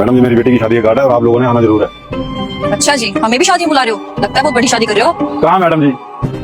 Madam जी मेरी बेटी की शादी का कार्ड है और आप लोगों ने आना जरूर है। अच्छा जी, हमें भी शादी में बुला रहे हो? लगता है बहुत बड़ी शादी कर रहे हो। कहाँ मैडम जी,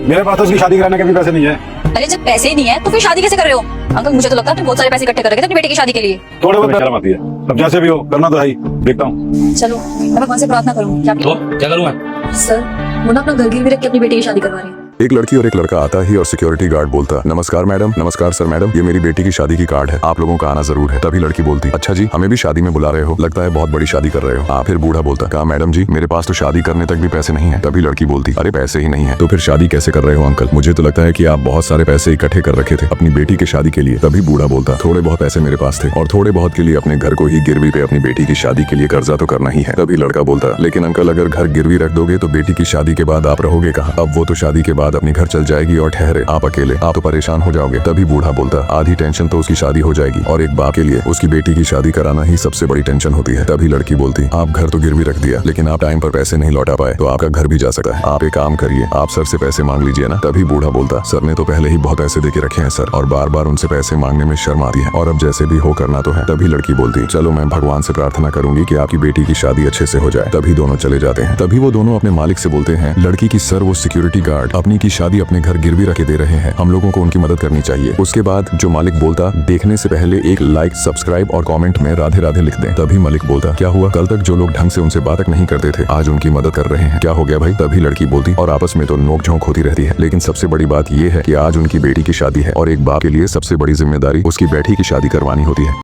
मेरे पास तो उसकी शादी कराने के भी पैसे नहीं है। अरे जब पैसे ही नहीं है तो फिर शादी कैसे कर रहे हो? अंकल मुझे तो लगता है तुम बहुत सारे पैसे इकट्ठे कर रहे थे अपनी बेटी की शादी के लिए। थोड़े बहुत शर्म आती है, अब जैसे भी हो करना तो है ही। देखता हूँ। चलो मैं भगवान से प्रार्थना करूँ। क्या तो क्या करूँ मैं? सर, वो ना अपना घर गिरवी रख के अपनी बेटी की शादी करवा रही है। एक लड़की और एक लड़का आता ही और सिक्योरिटी गार्ड बोलता, नमस्कार मैडम। नमस्कार सर मैडम, ये मेरी बेटी की शादी की कार्ड है, आप लोगों का आना जरूर है। तभी लड़की बोलती, अच्छा जी, हमें भी शादी में बुला रहे हो, लगता है बहुत बड़ी शादी कर रहे हो। फिर बूढ़ा बोलता, कहा मैडम जी मेरे पास तो शादी करने तक भी पैसे नहीं है। तभी लड़की बोलती, अरे पैसे ही नहीं है तो फिर शादी कैसे कर रहे हो अंकल? मुझे तो लगता है कि आप बहुत सारे पैसे इकट्ठे कर रखे थे अपनी बेटी की शादी के लिए। तभी बूढ़ा बोलता, थोड़े बहुत पैसे मेरे पास थे और थोड़े बहुत के लिए अपने घर को ही गिरवी पे अपनी बेटी की शादी के लिए कर्जा तो करना ही है। तभी लड़का बोलता, लेकिन अंकल अगर घर गिरवी रख दोगे तो बेटी की शादी के बाद आप रहोगे कहाँ? अब वो तो शादी के बाद अपनी घर चल जाएगी और ठहरे आप अकेले, आप तो परेशान हो जाओगे। तभी बूढ़ा बोलता, आधी टेंशन तो उसकी शादी हो जाएगी और एक बाप के लिए उसकी बेटी की शादी कराना ही सबसे बड़ी टेंशन होती है। तभी लड़की बोलती, आप घर तो गिरवी रख दिया लेकिन आप टाइम पर पैसे नहीं लौटा पाए तो आपका घर भी जा सकता है। आप एक काम करिए, आप सर से पैसे मांग लीजिए ना। तभी बूढ़ा बोलता, सर ने तो पहले ही बहुत पैसे देके रखे हैं सर, और बार बार उनसे पैसे मांगने में शर्म आती है और अब जैसे भी हो करना तो है। तभी लड़की बोलती, चलो मैं भगवान से प्रार्थना करूंगी कि आपकी बेटी की शादी अच्छे से हो जाए। तभी दोनों चले जाते हैं। तभी वो दोनों अपने मालिक से बोलते हैं, लड़की की सर वो सिक्योरिटी गार्ड अपनी की शादी अपने घर गिरवी रखे दे रहे हैं, हम लोगों को उनकी मदद करनी चाहिए। उसके बाद जो मालिक बोलता, देखने से पहले एक लाइक, सब्सक्राइब और कमेंट में राधे राधे लिख दें। तभी मालिक बोलता, क्या हुआ, कल तक जो लोग ढंग से उनसे बात तक नहीं करते थे आज उनकी मदद कर रहे हैं, क्या हो गया भाई? तभी लड़की बोलती, और आपस में तो नोक झोंक होती रहती है लेकिन सबसे बड़ी बात यह है कि आज उनकी बेटी की शादी है और एक बाप के लिए सबसे बड़ी जिम्मेदारी उसकी बेटी की शादी करवानी होती है।